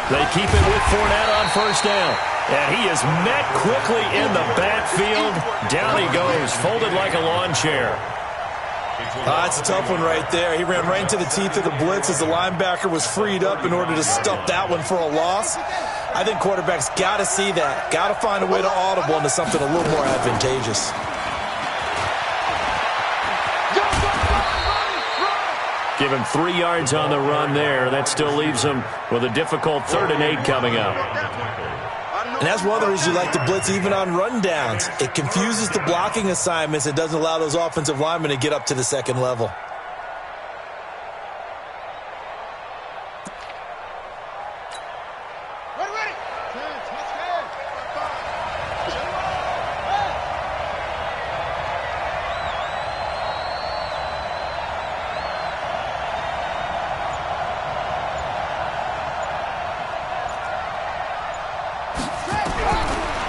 They keep it with Fournette on first down. And he is met quickly in the backfield. Down he goes, folded like a lawn chair. That's a tough one right there. He ran right into the teeth of the blitz as the linebacker was freed up in order to stuff that one for a loss. I think quarterbacks got to see that. Got to find a way to audible into something a little more advantageous. Give him 3 yards on the run there. That still leaves him with a difficult 3rd and 8 coming up. And that's one of the reasons you like to blitz even on rundowns. It confuses the blocking assignments. It doesn't allow those offensive linemen to get up to the second level.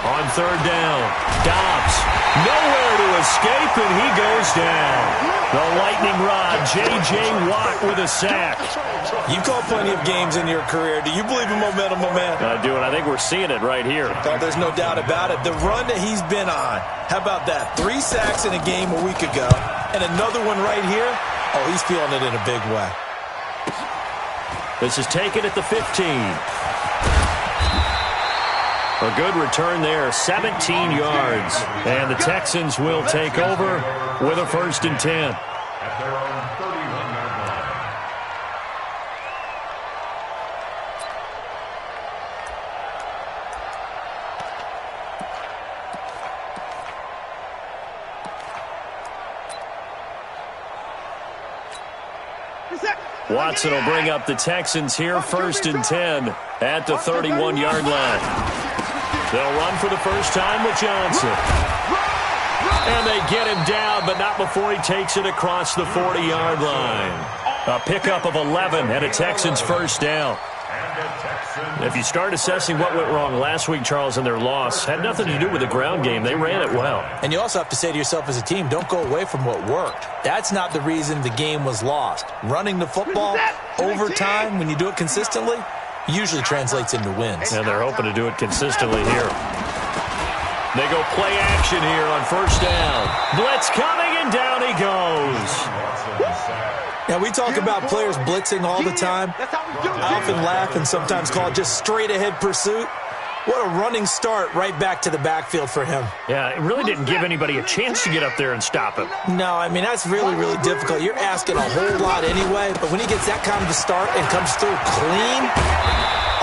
On 3rd down, Dobbs, nowhere to escape, and he goes down. The lightning rod, J.J. Watt with a sack. You've called plenty of games in your career. Do you believe in momentum, my man? I do, and I think we're seeing it right here. Oh, there's no doubt about it. The run that he's been on, how about that? 3 sacks in a game a week ago, and another one right here. Oh, he's feeling it in a big way. This is taken at the 15. A good return there, 17 yards. And the Texans will take over with a 1st and 10. At their own 31-yard line. Watson will bring up the Texans here, 1st and 10 at the 31-yard line. They'll run for the first time with Johnson. And they get him down, but not before he takes it across the 40-yard line. A pickup of 11 and a Texans first down. If you start assessing what went wrong last week, Charles, in their loss, had nothing to do with the ground game. They ran it well. And you also have to say to yourself as a team, don't go away from what worked. That's not the reason the game was lost. Running the football over time, when you do it consistently, usually translates into wins. And they're hoping to do it consistently here. They go play action here on first down. Blitz coming, and down he goes. Now, we talk about players blitzing all the time. I often laugh and sometimes call it just straight-ahead pursuit. What a running start right back to the backfield for him. Yeah, it really didn't give anybody a chance to get up there and stop him. No, I mean, that's really, really difficult. You're asking a whole lot anyway, but when he gets that kind of a start and comes through clean,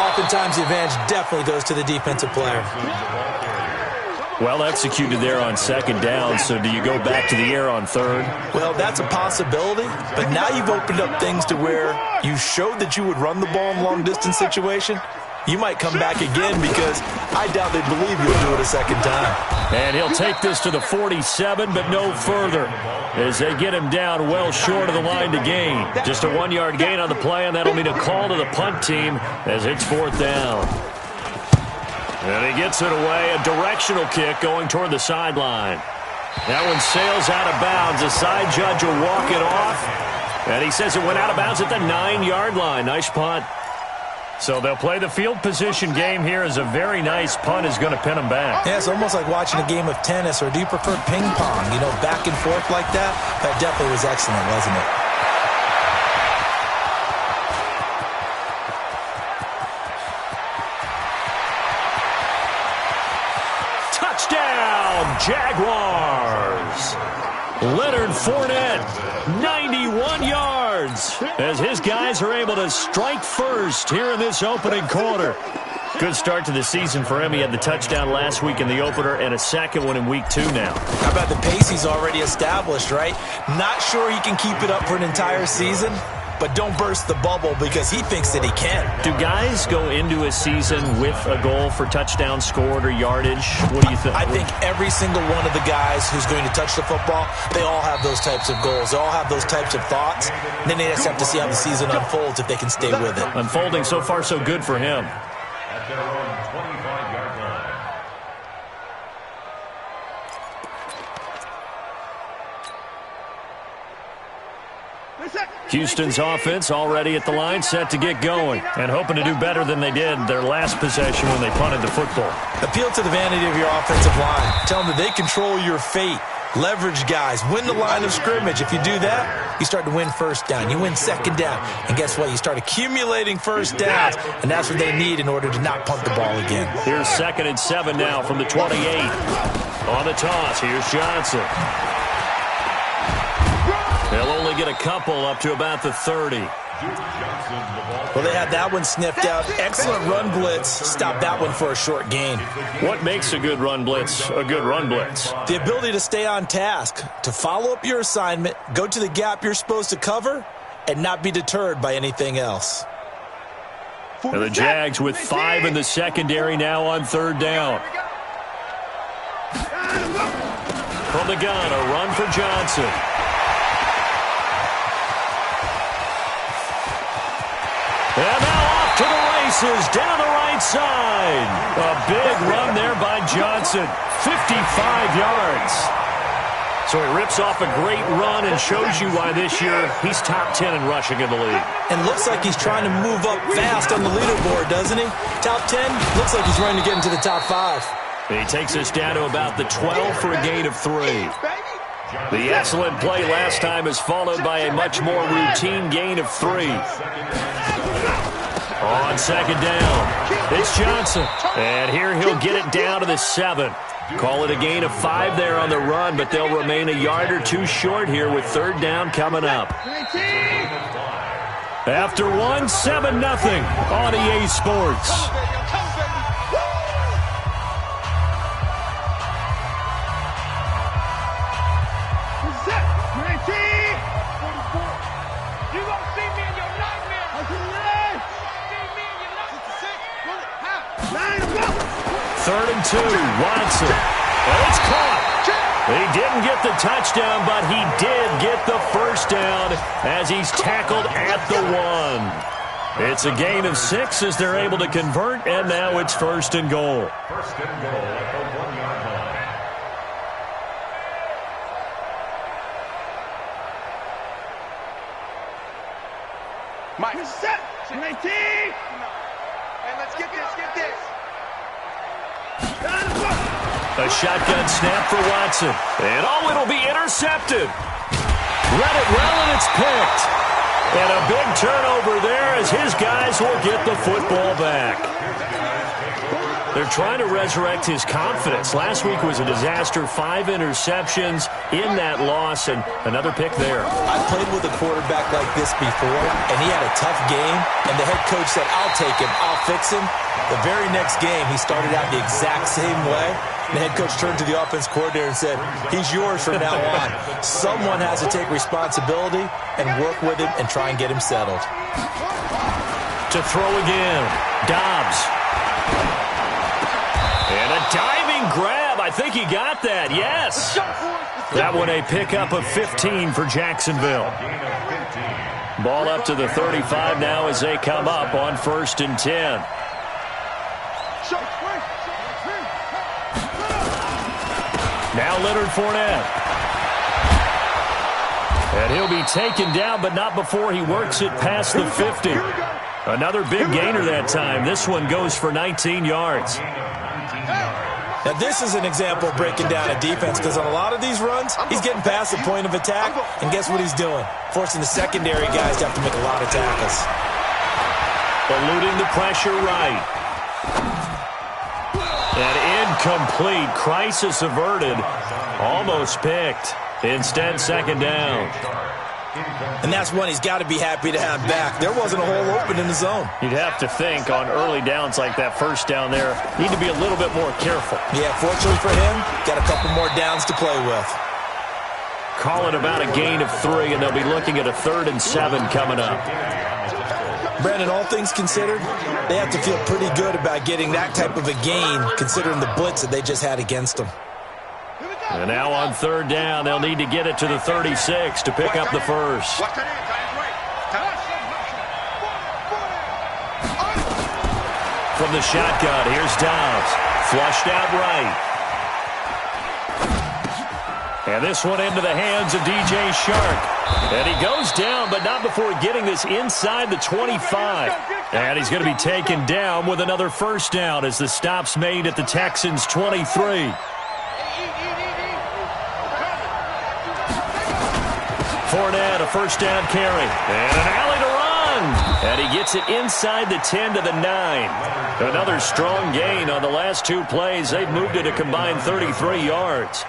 oftentimes the advantage definitely goes to the defensive player. Well executed there on 2nd down, so do you go back to the air on 3rd? Well, that's a possibility, but now you've opened up things to where you showed that you would run the ball in long-distance situation. You might come back again because I doubt they believe you'll do it a second time. And he'll take this to the 47, but no further, as they get him down well short of the line to gain. Just a 1-yard gain on the play, and that'll mean a call to the punt team as it's 4th down. And he gets it away, a directional kick going toward the sideline. That one sails out of bounds. The side judge will walk it off, and he says it went out of bounds at the 9-yard line. Nice punt. So they'll play the field position game here as a very nice punt is going to pin them back. Yeah, it's almost like watching a game of tennis, or do you prefer ping pong? You know, back and forth like that? That definitely was excellent, wasn't it? Touchdown, Jaguars! Leonard Fournette, 91 yards, as his guys are able to strike first here in this opening quarter. Good start to the season for him. He had the touchdown last week in the opener and a second one in week 2 now. How about the pace he's already established, right? Not sure he can keep it up for an entire season, but don't burst the bubble because he thinks that he can. Do guys go into a season with a goal for touchdown scored or yardage? What do you think? I think every single one of the guys who's going to touch the football, they all have those types of goals. They all have those types of thoughts. And then they just have to see how the season unfolds if they can stay with it. Unfolding so far so good for him. At their own 25-yard line. Reset. Houston's offense already at the line, set to get going, and hoping to do better than they did their last possession when they punted the football. Appeal to the vanity of your offensive line. Tell them that they control your fate. Leverage guys. Win the line of scrimmage. If you do that, you start to win first down. You win second down. And guess what? You start accumulating first downs, and that's what they need in order to not punt the ball again. Here's 2nd and 7 now from the 28. On the toss, here's Johnson. They'll only get a couple up to about the 30. Well, they had that one sniffed out. Excellent run blitz. Stop that one for a short gain. What makes a good run blitz a good run blitz? The ability to stay on task, to follow up your assignment, go to the gap you're supposed to cover, and not be deterred by anything else. And the Jags with 5 in the secondary now on 3rd down. From the gun, a run for Johnson. And now off to the races, down the right side. A big run there by Johnson, 55 yards. So he rips off a great run and shows you why this year he's top 10 in rushing in the league. And looks like he's trying to move up fast on the leaderboard, doesn't he? Top 10, looks like he's running to get into the top 5. He takes us down to about the 12 for a gain of 3. The excellent play last time is followed by a much more routine gain of 3. On 2nd down, it's Johnson. And here he'll get it down to the 7. Call it a gain of 5 there on the run, but they'll remain a yard or 2 short here with 3rd down coming up. After 1, 7-0 on EA Sports. Third and 2, Watson. And it's caught. He didn't get the touchdown, but he did get the first down as he's tackled at the 1. It's a gain of 6 as they're able to convert, and now it's 1st and goal. 1st and goal at the 1-yard line. Mike, set. 19. Hey, let's get this. A shotgun snap for Watson. And it'll be intercepted. Read it well, and it's picked. And a big turnover there as his guys will get the football back. They're trying to resurrect his confidence. Last week was a disaster. 5 interceptions in that loss, and another pick there. I've played with a quarterback like this before, and he had a tough game, and the head coach said, I'll take him, I'll fix him. The very next game, he started out the exact same way. The head coach turned to the offense coordinator and said, he's yours from now on. Someone has to take responsibility and work with him and try and get him settled. To throw again, Dobbs. And a diving grab. I think he got that, yes. That one a pickup of 15 for Jacksonville. Ball up to the 35 now as they come up on 1st and 10. Now Leonard Fournette. And he'll be taken down, but not before he works it past the 50. Another big gainer that time. This one goes for 19 yards. Now, this is an example of breaking down a defense, because on a lot of these runs, he's getting past the point of attack, and guess what he's doing? Forcing the secondary guys to have to make a lot of tackles. Eluding the pressure right. And incomplete. Crisis averted. Almost picked. Instead, 2nd down. And that's one he's got to be happy to have back. There wasn't a hole open in the zone. You'd have to think on early downs like that first down there, need to be a little bit more careful. Yeah, fortunately for him, got a couple more downs to play with. Call it about a gain of 3, and they'll be looking at a 3rd and 7 coming up. Brandon, all things considered, they have to feel pretty good about getting that type of a gain, considering the blitz that they just had against them. And now on 3rd down, they'll need to get it to the 36 to pick up the first. From the shotgun, here's Dobbs. Flushed out right. And this one into the hands of DJ Shark. And he goes down, but not before getting this inside the 25. And he's going to be taken down with another first down as the stop's made at the Texans' 23. Fournette, a first down carry. And an alley to run. And he gets it inside the 10 to the 9. Another strong gain on the last two plays. They've moved it a combined 33 yards.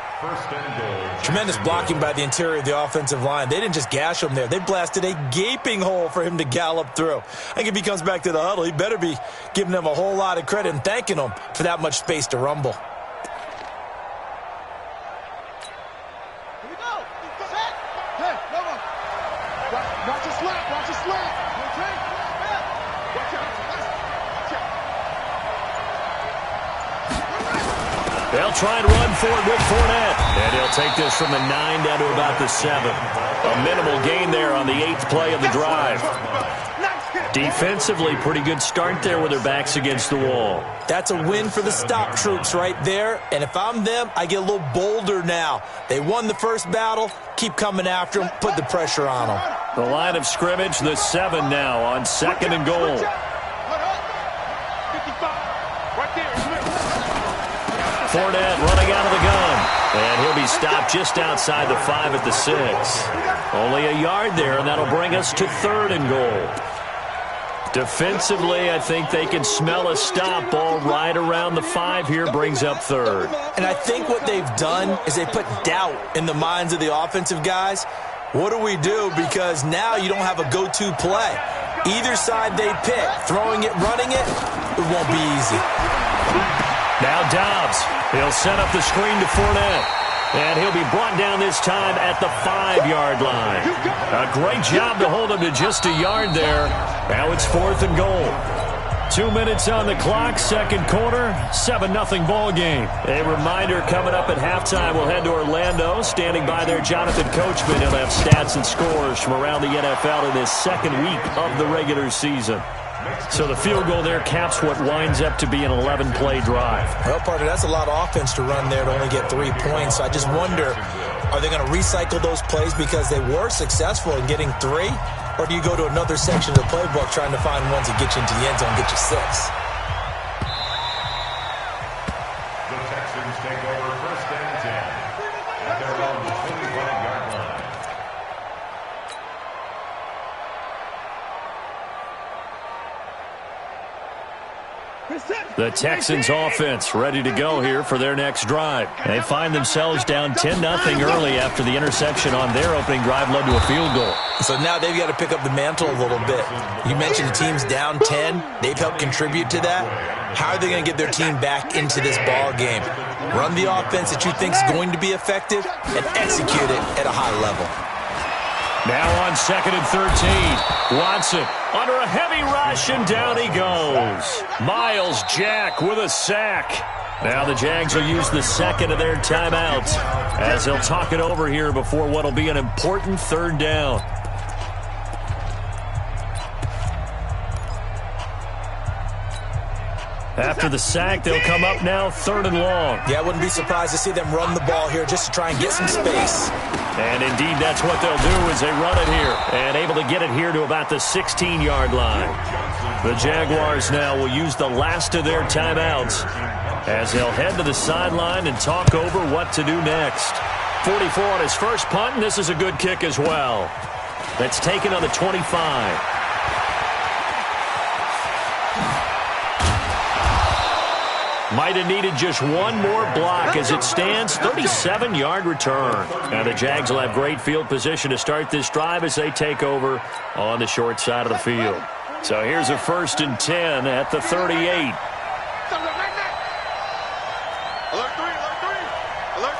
Tremendous blocking by the interior of the offensive line. They didn't just gash him there. They blasted a gaping hole for him to gallop through. I think if he comes back to the huddle, he better be giving them a whole lot of credit and thanking them for that much space to rumble. Here we go. Set. Hey, no more. Watch your slap. Watch your slap. Okay? Watch out. Watch out. They'll try and run for it with Fournette. And he'll take this from the 9 down to about the 7. A minimal gain there on the 8th play of the drive. Defensively, pretty good start there with their backs against the wall. That's a win for the stop troops right there. And if I'm them, I get a little bolder now. They won the first battle. Keep coming after them. Put the pressure on them. The line of scrimmage, the 7 now on 2nd and goal. 55. Right there. Fournette running out of the gun. And he'll be stopped just outside the 5 at the 6. Only a yard there, and that'll bring us to 3rd and goal. Defensively, I think they can smell a stop ball right around the 5 here, brings up 3rd. And I think what they've done is they put doubt in the minds of the offensive guys. What do we do? Because now you don't have a go-to play. Either side they pick, throwing it, running it, it won't be easy. Now Dobbs. He'll set up the screen to Fournette. And he'll be brought down this time at the 5-yard line. A great job to hold him to just a yard there. Now it's 4th and goal. 2 minutes on the clock, 2nd quarter, 7-0 ball game. A reminder coming up at halftime, we'll head to Orlando. Standing by there, Jonathan Coachman. He'll have stats and scores from around the NFL in this 2nd week of the regular season. So the field goal there caps what winds up to be an 11-play drive. Well, partner, that's a lot of offense to run there to only get 3 points. So I just wonder, are they going to recycle those plays because they were successful in getting 3? Or do you go to another section of the playbook trying to find ones that get you into the end zone and get you 6? The Texans take over 1st and 10 at their own 25-yard line. The Texans offense ready to go here for their next drive. They find themselves down 10-0 early after the interception on their opening drive led to a field goal. So now they've got to pick up the mantle a little bit. You mentioned the team's down 10. They've helped contribute to that. How are they going to get their team back into this ball game? Run the offense that you think is going to be effective and execute it at a high level. Now on 2nd and 13. Watson under a heavy rush, and down he goes. Myles Jack with a sack. Now the Jags will use the 2nd of their timeouts as they'll talk it over here before what will be an important 3rd down. After the sack, they'll come up now 3rd and long. Yeah, I wouldn't be surprised to see them run the ball here just to try and get some space. And indeed, that's what they'll do as they run it here. And able to get it here to about the 16-yard line. The Jaguars now will use the last of their timeouts as they'll head to the sideline and talk over what to do next. 44 on his first punt, and this is a good kick as well. That's taken on the 25. Might have needed just one more block as it stands. 37-yard return. Now the Jags will have great field position to start this drive as they take over on the short side of the field. So here's a 1st and 10 at the 38. Alert 3, alert 3, alert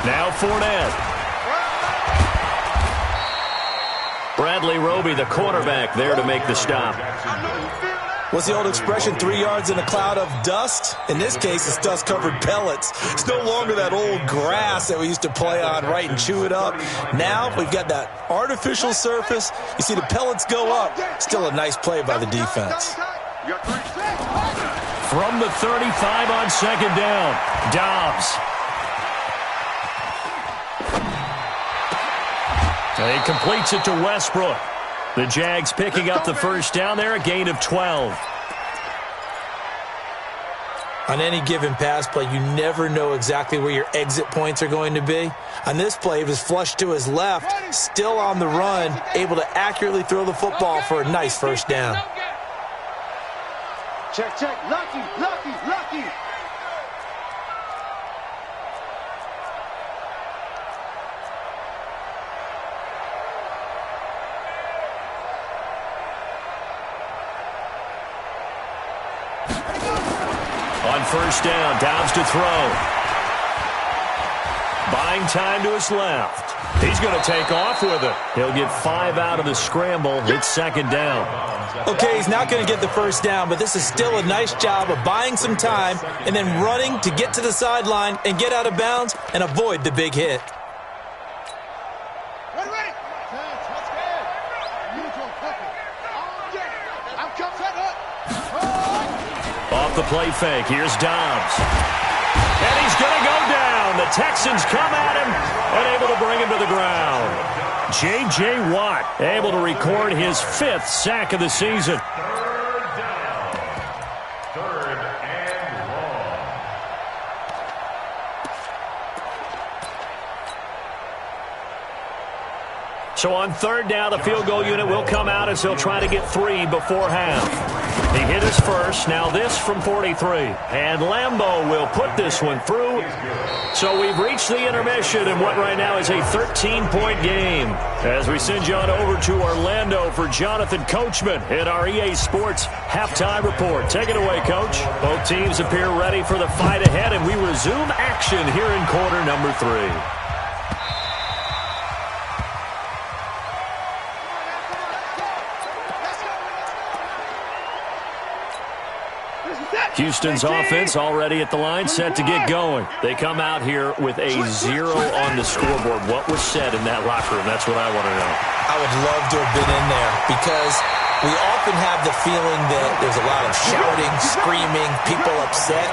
3. Now Fournette. Bradley Roby, the cornerback, there to make the stop. What's the old expression, 3 yards in a cloud of dust? In this case, it's dust-covered pellets. It's no longer that old grass that we used to play on, right, and chew it up. Now we've got that artificial surface. You see the pellets go up. Still a nice play by the defense. From the 35 on second down, Dobbs. He completes it to Westbrook. The Jags picking up the first down there, a gain of 12. On any given pass play, you never know exactly where your exit points are going to be. On this play, he was flushed to his left, still on the run, able to accurately throw the football for a nice first down. Check, check. Lucky, lucky, lucky. On first down, Dobbs to throw. Buying time to his left. He's going to take off with it. He'll get 5 out of the scramble. It's second down. Okay, he's not going to get the first down, but this is still a nice job of buying some time and then running to get to the sideline and get out of bounds and avoid the big hit. Ready, ready. Let's go. Neutral cookie. I'm coming set up. Off the play fake, here's Dobbs. And he's going to go down. The Texans come at him and able to bring him to the ground. J.J. Watt able to record his 5th sack of the season. Third down. Third and long. So on third down, the field goal unit will come out as he'll try to get 3 before half. He hit his first, now this from 43. And Lambeau will put this one through. So we've reached the intermission in what right now is a 13-point game. As we send you on over to Orlando for Jonathan Coachman in our EA Sports halftime report. Take it away, Coach. Both teams appear ready for the fight ahead, and we resume action here in quarter number 3. Houston's offense already at the line, set to get going. They come out here with a 0 on the scoreboard. What was said in that locker room? That's what I want to know. I would love to have been in there because we often have the feeling that there's a lot of shouting, screaming, people upset.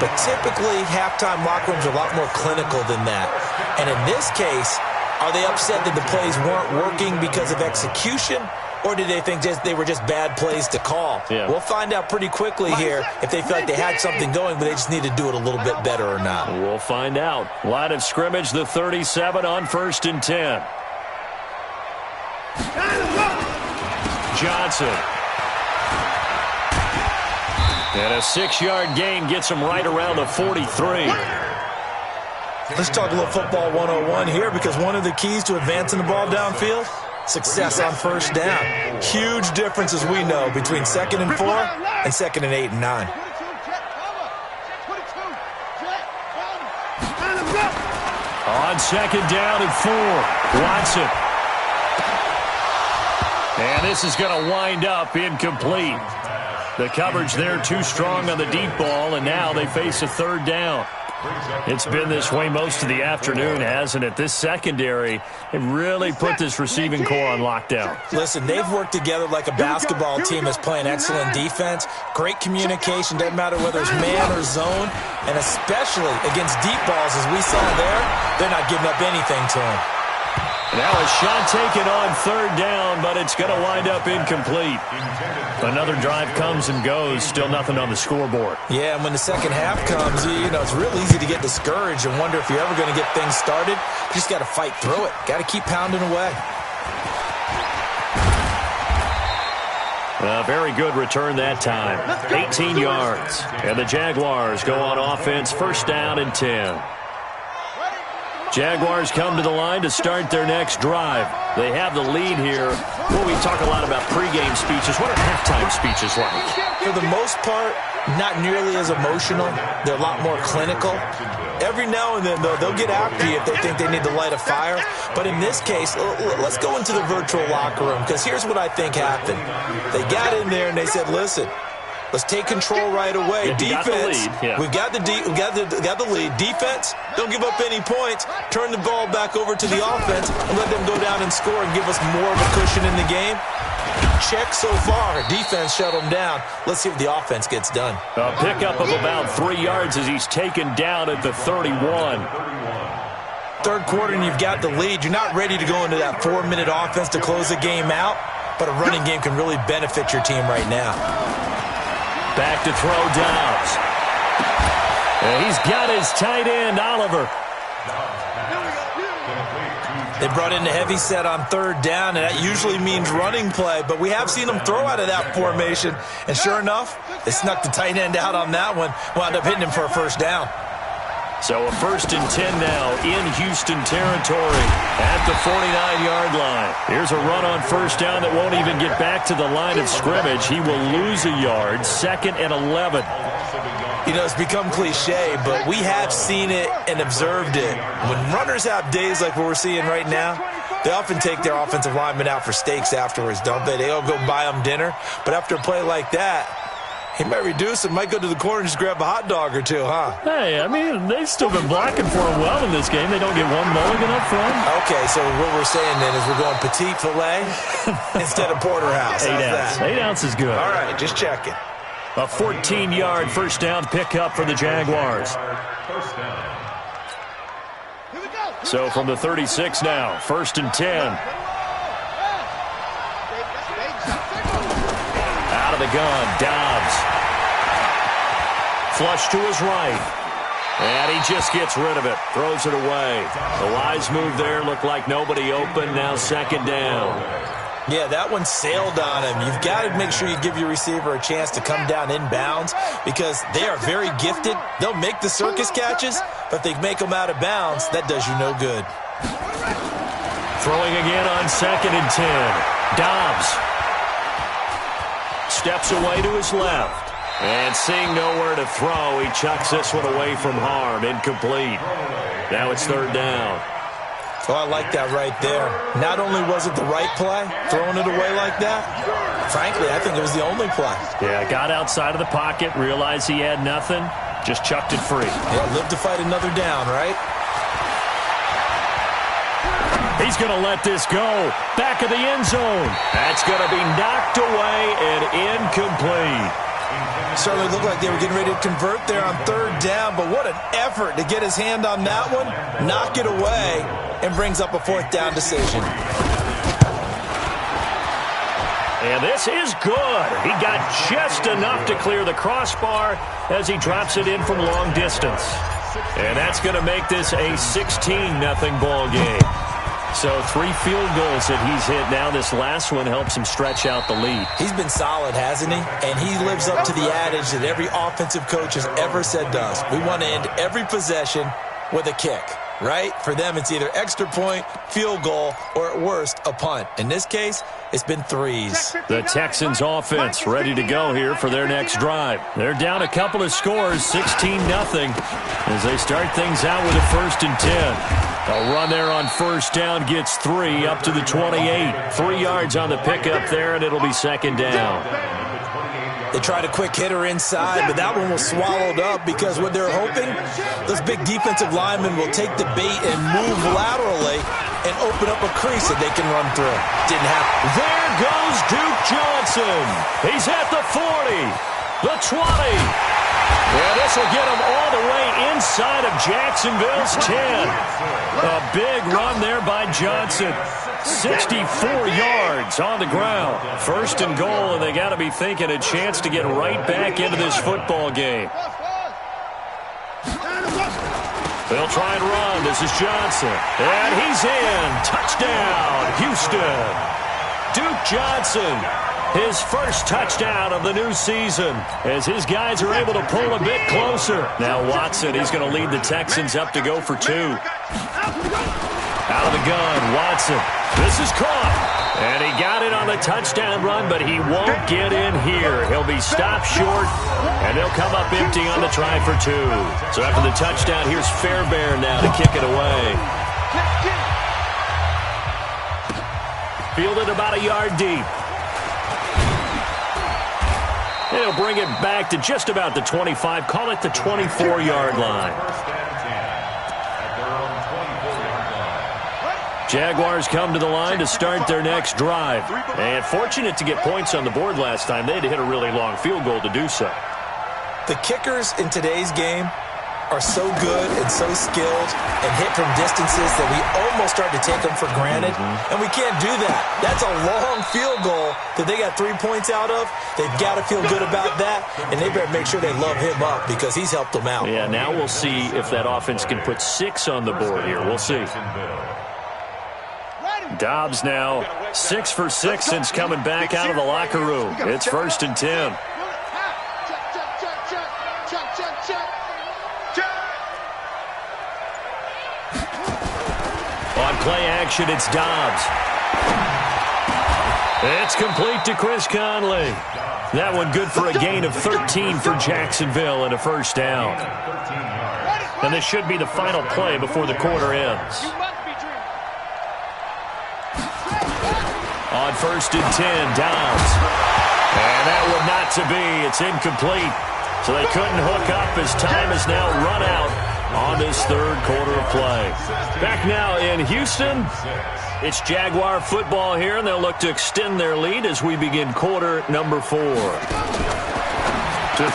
But typically, halftime locker rooms are a lot more clinical than that. And in this case, are they upset that the plays weren't working because of execution? Or did they think they were just bad plays to call? Yeah. We'll find out pretty quickly here if they feel like they had something going, but they just need to do it a little bit better or not. We'll find out. Line of scrimmage, the 37 on 1st and 10. Johnson. And a 6-yard gain gets him right around the 43. Let's talk a little football 101 here because one of the keys to advancing the ball downfield, success on first down. Huge difference, as we know, between 2nd and 4 and 2nd and 8 and 9. On second down and 4, Watson. And this is going to wind up incomplete. The coverage there too strong on the deep ball, and now they face a third down. It's been this way most of the afternoon, hasn't it? This secondary, it really put this receiving core on lockdown. Listen, they've worked together like a basketball team that's playing excellent defense. Great communication, doesn't matter whether it's man or zone. And especially against deep balls, as we saw there, they're not giving up anything to them. Now a shot taken on third down, but it's going to wind up incomplete. Another drive comes and goes, still nothing on the scoreboard. Yeah, and when the second half comes, you know, it's real easy to get discouraged and wonder if you're ever going to get things started. You just got to fight through it. Got to keep pounding away. A very good return that time. 18 yards. And the Jaguars go on offense, first down and 10. Jaguars come to the line to start their next drive. They have the lead here. Well, we talk a lot about pregame speeches. What are halftime speeches like? For the most part, not nearly as emotional. They're a lot more clinical. Every now and then, though, they'll get after you if they think they need to light a fire. But in this case, let's go into the virtual locker room, because here's what I think happened. They got in there and they said, listen, let's take control right away. Defense, we've got the lead. Defense, don't give up any points. Turn the ball back over to the offense and let them go down and score and give us more of a cushion in the game. check so far. Defense shut him down. Let's see if the offense gets done. A pickup of about 3 yards as he's taken down at the 31. Third quarter and you've got the lead. You're not ready to go into that 4-minute offense to close the game out, but a running game can really benefit your team right now. Back to throw Dobbs. And he's got his tight end, Oliver. They brought in the heavy set on third down, and that usually means running play, but we have seen them throw out of that formation, and sure enough, they snuck the tight end out on that one, wound up hitting him for a first down. So a 1st and 10 now in Houston territory at the 49-yard line. Here's a run on first down that won't even get back to the line of scrimmage. He will lose a yard, 2nd and 11. You know, it's become cliche, but we have seen it and observed it. When runners have days like what we're seeing right now, they often take their offensive linemen out for steaks afterwards, don't they? They all go buy them dinner. But after a play like that, he might reduce it, might go to the corner and just grab a hot dog or two, huh? Hey, I mean, they've still been blocking for him well in this game. They don't get one mulligan up front. Okay, so what we're saying then is we're going petite filet instead of porterhouse. 8 ounce. 8 ounce is good. All right, just checking. A 14-yard first down pickup for the Jaguars. So from the 36 now, 1st and 10. Out of the gun, Dobbs. Flush to his right. And he just gets rid of it. Throws it away. The wise move there. Looked like nobody open. Now 2nd down. Yeah, that one sailed on him. You've got to make sure you give your receiver a chance to come down inbounds because they are very gifted. They'll make the circus catches, but if they make them out of bounds, that does you no good. Throwing again on 2nd and 10. Dobbs steps away to his left. And seeing nowhere to throw, he chucks this one away from harm. Incomplete. Now it's 3rd down. Oh, I like that right there. Not only was it the right play, throwing it away like that, frankly, I think it was the only play. Yeah, got outside of the pocket, realized he had nothing, just chucked it free. Yeah, live to fight another down, right? He's going to let this go. Back of the end zone. That's going to be knocked away and incomplete. Certainly looked like they were getting ready to convert there on 3rd down, but what an effort to get his hand on that one, knock it away, and brings up a 4th down decision. And this is good. He got just enough to clear the crossbar as he drops it in from long distance. And that's going to make this a 16-0 ball game. So 3 field goals that he's hit now. This last one helps him stretch out the lead. He's been solid, hasn't he? And he lives up to the adage that every offensive coach has ever said to us. We want to end every possession with a kick, right? For them, it's either extra point, field goal, or at worst, a punt. In this case, it's been 3s. The Texans offense ready to go here for their next drive. They're down a couple of scores, 16-0, as they start things out with a 1st and 10. A run there on first down gets 3 up to the 28. 3 yards on the pickup there, and it'll be 2nd down. They tried a quick hitter inside, but that one was swallowed up because what they're hoping, those big defensive linemen will take the bait and move laterally and open up a crease that they can run through. Didn't happen. There goes Duke Johnson. He's at the 40, the 20. Yeah, this will get him all the way inside of Jacksonville's 10. A big run there by Johnson. 64 yards on the ground. 1st and goal, and they got to be thinking a chance to get right back into this football game. They'll try and run. This is Johnson. And he's in. Touchdown, Houston. Duke Johnson. His first touchdown of the new season as his guys are able to pull a bit closer. Now Watson, he's going to lead the Texans up to go for 2. Out of the gun, Watson. This is caught. And he got it on the touchdown run, but he won't get in here. He'll be stopped short, and they'll come up empty on the try for 2. So after the touchdown, here's Fairbairn now to kick it away. Fielded about a yard deep. He'll bring it back to just about the 25. Call it the 24-yard line. Jaguars come to the line to start their next drive. And fortunate to get points on the board last time. They had to hit a really long field goal to do so. The kickers in today's game are so good and so skilled and hit from distances that we almost start to take them for granted. And we can't do that. That's a long field goal that they got 3 points out of. They've got to feel good about that, and they better make sure they love him up because he's helped them out. Yeah, now we'll see if that offense can put 6 on the board here. We'll see. Dobbs now 6 for 6 since coming back out of the locker room. It's 1st and 10. On play action, it's Dobbs. It's complete to Chris Conley. That one good for a gain of 13 for Jacksonville and a 1st down. And this should be the final play before the quarter ends. On 1st and 10, Dobbs. And that one not to be. It's incomplete. So they couldn't hook up as time has now run out on this 3rd quarter of play. Back now in Houston, it's Jaguar football here, and they'll look to extend their lead as we begin quarter number 4. To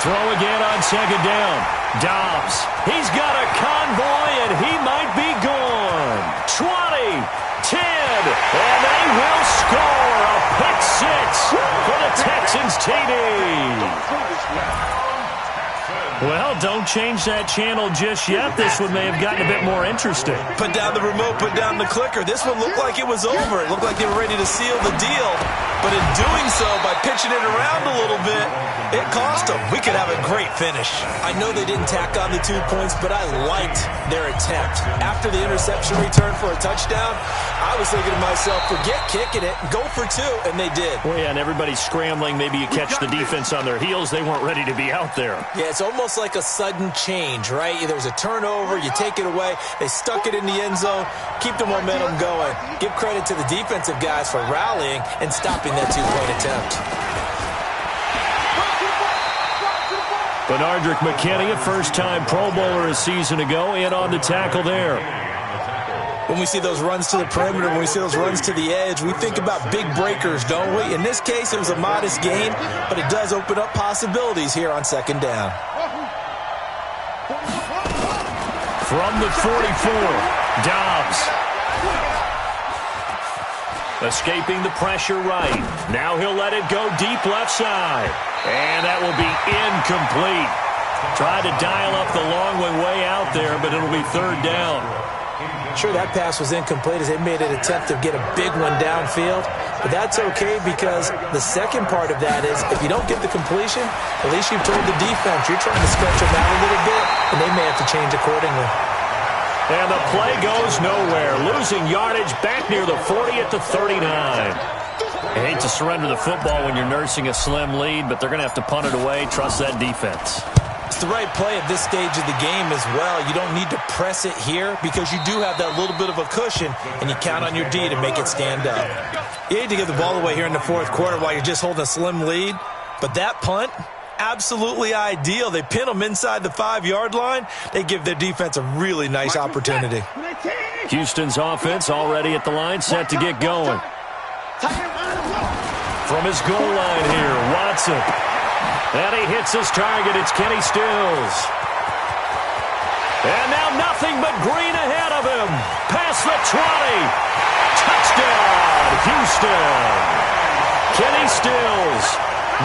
throw again on 2nd down. Dobbs. He's got a convoy, and he might be gone. 20, 10, and they will score a pick 6 for the Texans TD. Well, don't change that channel just yet. This one may have gotten a bit more interesting. Put down the remote, put down the clicker. This one looked like it was over. It looked like they were ready to seal the deal. But in doing so, by pitching it around a little bit, it cost them. We could have a great finish. I know they didn't tack on the 2 points, but I liked their attempt. After the interception return for a touchdown, I was thinking to myself, forget kicking it, go for 2, and they did. Well, yeah, and everybody's scrambling. Maybe you catch the defense on their heels. They weren't ready to be out there. Yeah, it's almost like a sudden change, right? There's a turnover, you take it away, they stuck it in the end zone, keep the momentum going. Give credit to the defensive guys for rallying and stopping that 2-point attempt. Benardrick McKinney, a first-time Pro Bowler a season ago, in on the tackle there. When we see those runs to the perimeter, when we see those runs to the edge, we think about big breakers, don't we? In this case, it was a modest gain, but it does open up possibilities here on 2nd down. From the 44, Dobbs. Escaping the pressure right. Now he'll let it go deep left side. And that will be incomplete. Tried to dial up the long way out there, but it'll be 3rd down. Sure, that pass was incomplete as they made an attempt to get a big one downfield. But that's okay because the second part of that is if you don't get the completion, at least you've told the defense you're trying to stretch them out a little bit, and they may have to change accordingly. And the play goes nowhere. Losing yardage back near the 40 at the 39. I hate to surrender the football when you're nursing a slim lead, but they're going to have to punt it away. Trust that defense. It's the right play at this stage of the game as well. You don't need to press it here because you do have that little bit of a cushion, and you count on your D to make it stand up. You hate to give the ball away here in the 4th quarter while you're just holding a slim lead, but that punt, absolutely ideal. They pin them inside the 5-yard line. They give their defense a really nice opportunity. Houston's offense already at the line, set to get going. From his goal line here, Watson. And he hits his target. It's Kenny Stills. And now nothing but green ahead of him. Past the 20. Touchdown, Houston. Kenny Stills,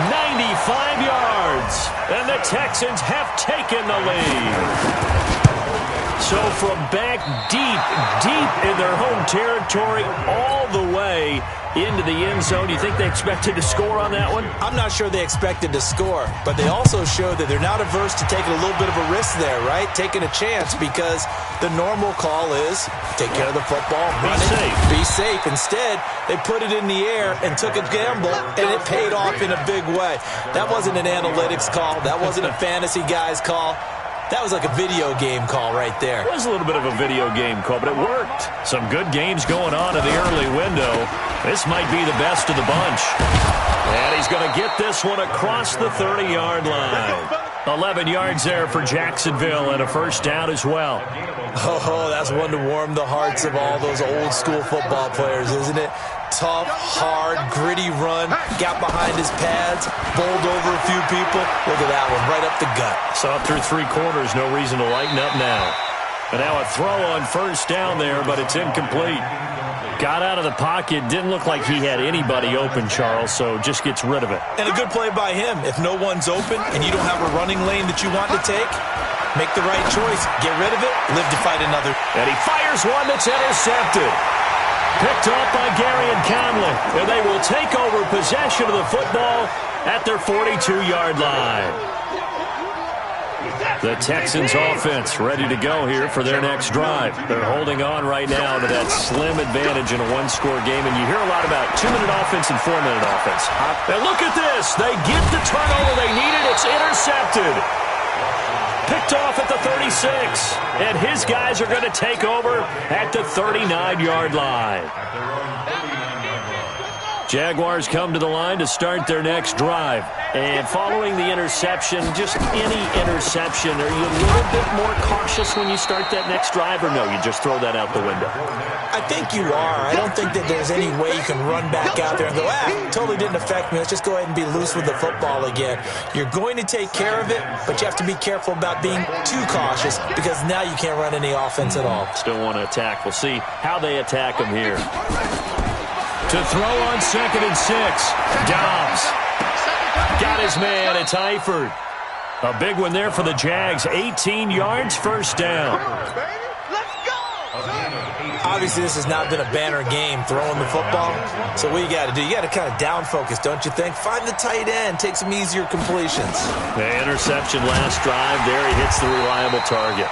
95 yards. And the Texans have taken the lead. So from back deep in their home territory all the way into the end zone, you think they expected to score on that one? I'm not sure they expected to score, but they also showed that they're not averse to taking a little bit of a risk there, right? Taking a chance because the normal call is take care of the football, run it, be safe. Instead, they put it in the air and took a gamble, and it paid off in a big way. That wasn't an analytics call. That wasn't a fantasy guy's call. That was like a video game call right there. It was a little bit of a video game call, but it worked. Some good games going on in the early window. This might be the best of the bunch. And he's going to get this one across the 30-yard line. 11 yards there for Jacksonville and a first down as well. Oh, that's one to warm the hearts of all those old-school football players, isn't it? Tough, hard, gritty run, got behind his pads, bowled over a few people. Look at that one, right up the gut. Saw through 3 quarters, no reason to lighten up now. And now a throw on first down there, but it's incomplete. Got out of the pocket, didn't look like he had anybody open, Charles, so just gets rid of it. And a good play by him. If no one's open and you don't have a running lane that you want to take, make the right choice. Get rid of it, live to fight another. And he fires one that's intercepted. Picked up by Garyon Conley, and they will take over possession of the football at their 42-yard line. The Texans offense ready to go here for their next drive. They're holding on right now to that slim advantage in a one-score game, and you hear a lot about 2-minute offense and 4-minute offense. And look at this. They get the turnover they needed. It's intercepted. Picked off at the 36, and his guys are going to take over at the 39-yard line. Jaguars come to the line to start their next drive. And following the interception, just any interception, are you a little bit more cautious when you start that next drive, or no, you just throw that out the window? I think you are. I don't think that there's any way you can run back out there and go, totally didn't affect me. Let's just go ahead and be loose with the football again. You're going to take care of it, but you have to be careful about being too cautious because now you can't run any offense at all. Still want to attack. We'll see how they attack them here. To throw on 2nd and 6, Dobbs. Got his man, it's Eifert. A big one there for the Jags, 18 yards, first down. Obviously, this has not been a banner game throwing the football. So what you got to do, you got to kind of down focus, don't you think? Find the tight end, take some easier completions. The interception last drive, there he hits the reliable target.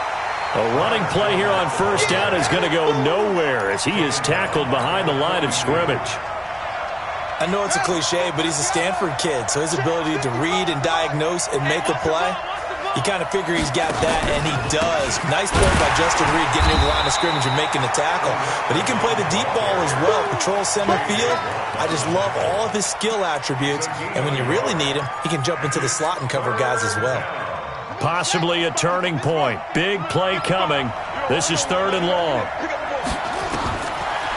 A running play here on first down is going to go nowhere as he is tackled behind the line of scrimmage. I know it's a cliche, but he's a Stanford kid, so his ability to read and diagnose and make a play, you kind of figure he's got that, and he does. Nice play by Justin Reed getting into the line of scrimmage and making the tackle. But he can play the deep ball as well, patrol center field. I just love all of his skill attributes, and when you really need him, he can jump into the slot and cover guys as well. Possibly a turning point. Big play coming. This is 3rd and long.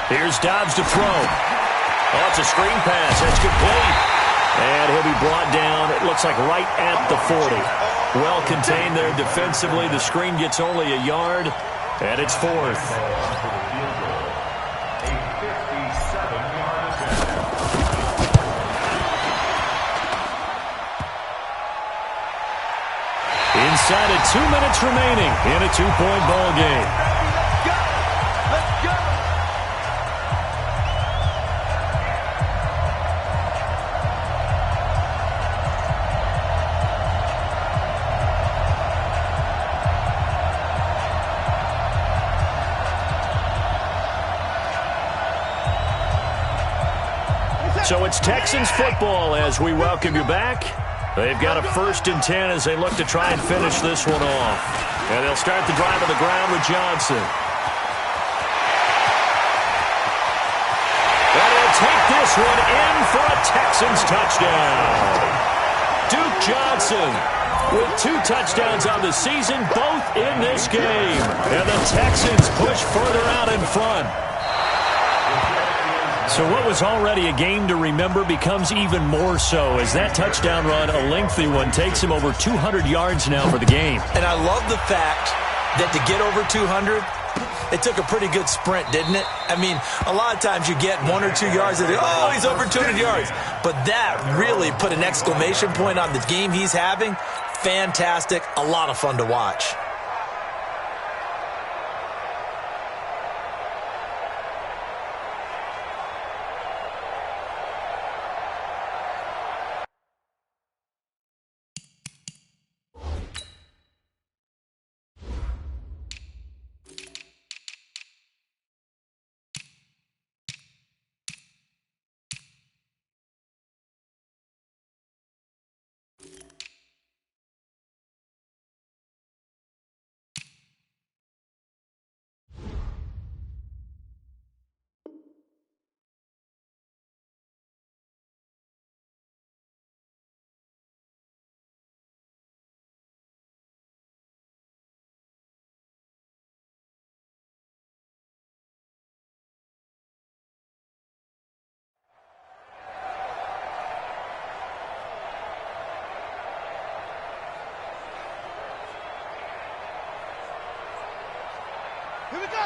Here's Dobbs to throw. Oh, it's a screen pass. That's complete. And he'll be brought down, it looks like right at the 40. Well contained there defensively. The screen gets only a yard, and it's 4th. Inside of 2 minutes remaining in a 2-point ball game. Let's go! So it's Texans football as we welcome you back. They've got a 1st and 10 as they look to try and finish this one off. And they'll start the drive on the ground with Johnson. And he'll take this one in for a Texans touchdown. Duke Johnson with 2 touchdowns on the season, both in this game. And the Texans push further out in front. So what was already a game to remember becomes even more so as that touchdown run, a lengthy one, takes him over 200 yards now for the game. And I love the fact that to get over 200, it took a pretty good sprint, didn't it? I mean, a lot of times you get 1 or 2 yards and oh, he's over 200 yards. But that really put an exclamation point on the game he's having. Fantastic. A lot of fun to watch.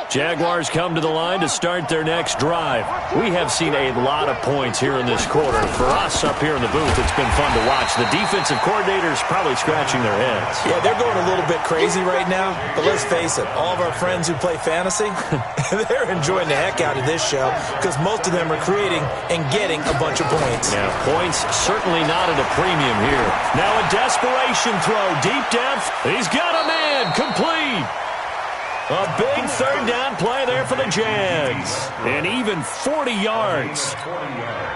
Jaguars come to the line to start their next drive. We have seen a lot of points here in this quarter. For us up here in the booth, it's been fun to watch. The defensive coordinators probably scratching their heads. Yeah, they're going a little bit crazy right now, but let's face it, all of our friends who play fantasy, they're enjoying the heck out of this show because most of them are creating and getting a bunch of points. Yeah, points certainly not at a premium here. Now a desperation throw, deep depth. He's got a man, complete. A big third down play there for the Jags. And even 40 yards.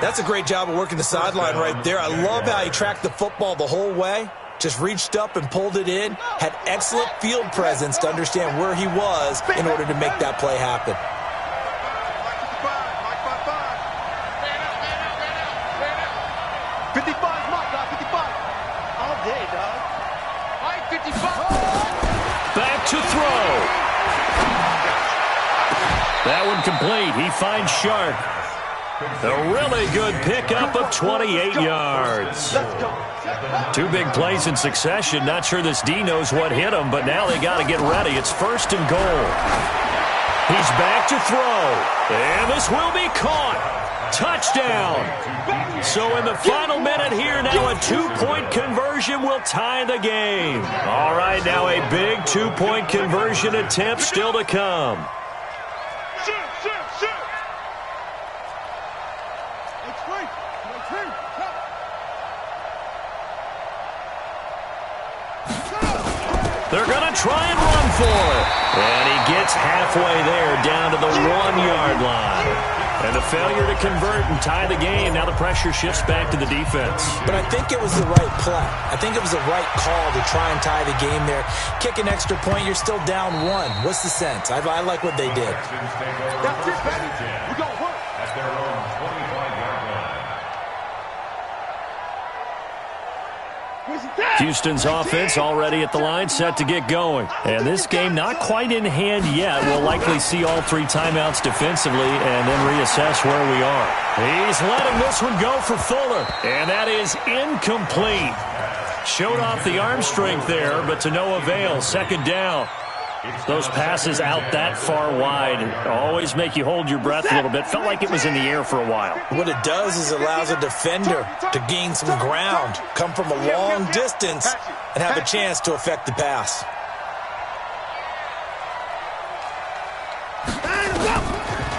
That's a great job of working the sideline right there. I love how he tracked the football the whole way. Just reached up and pulled it in. Had excellent field presence to understand where he was in order to make that play happen. 55, Mike, 55. All day, dog. Mike, 55. Back to throw. That one complete. He finds Sharp. A really good pickup of 28 yards. Two big plays in succession. Not sure this D knows what hit him, but now they got to get ready. It's 1st and goal. He's back to throw. And this will be caught. Touchdown. So in the final minute here, now a 2-point conversion will tie the game. All right, now a big 2-point conversion attempt still to come. They're going to try and run for it. And he gets halfway there down to the 1-yard line. And a failure to convert and tie the game. Now the pressure shifts back to the defense. But I think it was the right play. I think it was the right call to try and tie the game there. Kick an extra point, you're still down 1. What's the sense? I like what they did. That's it, baby. We're going to work. At their own 25-yard line. Houston's offense already at the line, set to get going. And this game not quite in hand yet. We'll likely see all 3 timeouts defensively and then reassess where we are. He's letting this one go for Fuller. And that is incomplete. Showed off the arm strength there, but to no avail. 2nd down. Those passes out that far wide always make you hold your breath a little bit. Felt like it was in the air for a while. What it does is it allows a defender to gain some ground, come from a long distance, and have a chance to affect the pass.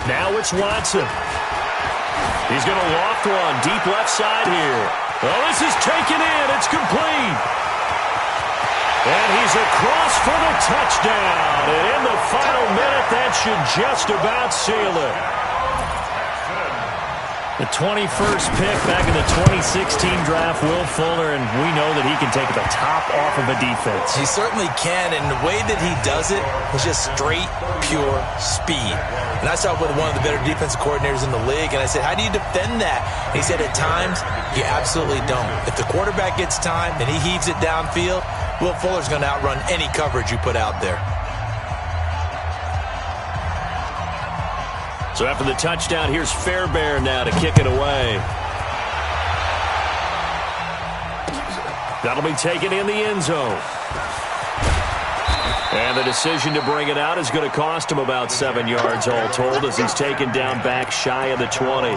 Now it's Watson. He's going to loft one deep left side here. Oh, this is taken in. It's complete. And he's across for the touchdown. And in the final minute, that should just about seal it. The 21st pick back in the 2016 draft, Will Fuller, and we know that he can take the top off of a defense. He certainly can, and the way that he does it is just straight, pure speed. And I saw with one of the better defensive coordinators in the league, and I said, how do you defend that? And he said, at times, you absolutely don't. If the quarterback gets time and he heaves it downfield, Will Fuller's going to outrun any coverage you put out there. So after the touchdown, here's Fairbairn now to kick it away. That'll be taken in the end zone. And the decision to bring it out is going to cost him about 7 yards all told as he's taken down back shy of the 20.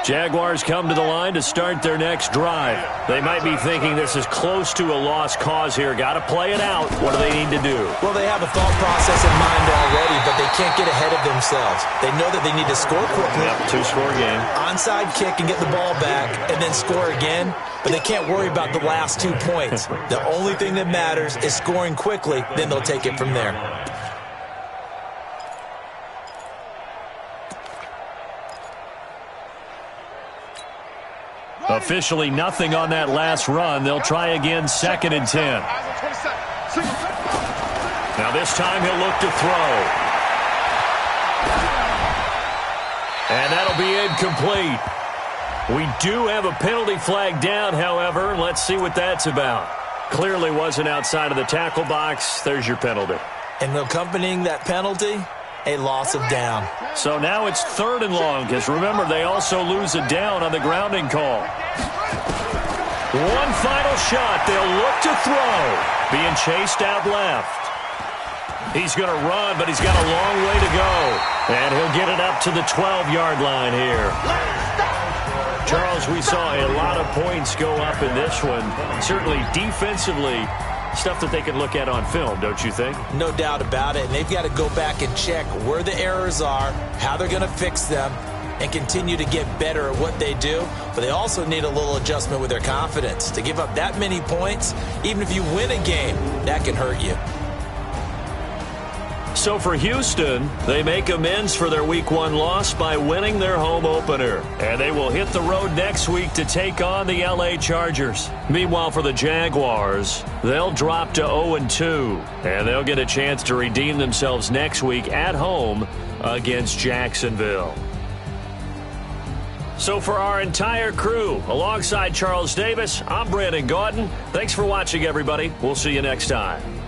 Jaguars come to the line to start their next drive. They might be thinking this is close to a lost cause here. Got to play it out. What do they need to do? Well, they have a thought process in mind already, but they can't get ahead of themselves. They know that they need to score quickly. Yep, 2-score game. Onside kick and get the ball back and then score again, but they can't worry about the last 2 points. The only thing that matters is scoring quickly, then they'll take it from there. Officially nothing on that last run. They'll try again, 2nd and 10. Now this time he'll look to throw. And that'll be incomplete. We do have a penalty flag down, however. Let's see what that's about. Clearly wasn't outside of the tackle box. There's your penalty. And accompanying that penalty, a loss of down. So now it's 3rd and long, because remember, they also lose a down on the grounding call. One final shot. They'll look to throw. Being chased out left. He's going to run, but he's got a long way to go. And he'll get it up to the 12-yard line here. Charles, we saw a lot of points go up in this one. Certainly defensively, stuff that they can look at on film, don't you think? No doubt about it. And they've got to go back and check where the errors are, how they're going to fix them, and continue to get better at what they do. But they also need a little adjustment with their confidence. To give up that many points, even if you win a game, that can hurt you. So for Houston, they make amends for their Week 1 loss by winning their home opener. And they will hit the road next week to take on the LA Chargers. Meanwhile, for the Jaguars, they'll drop to 0-2. And they'll get a chance to redeem themselves next week at home against Jacksonville. So for our entire crew, alongside Charles Davis, I'm Brandon Gaudin. Thanks for watching, everybody. We'll see you next time.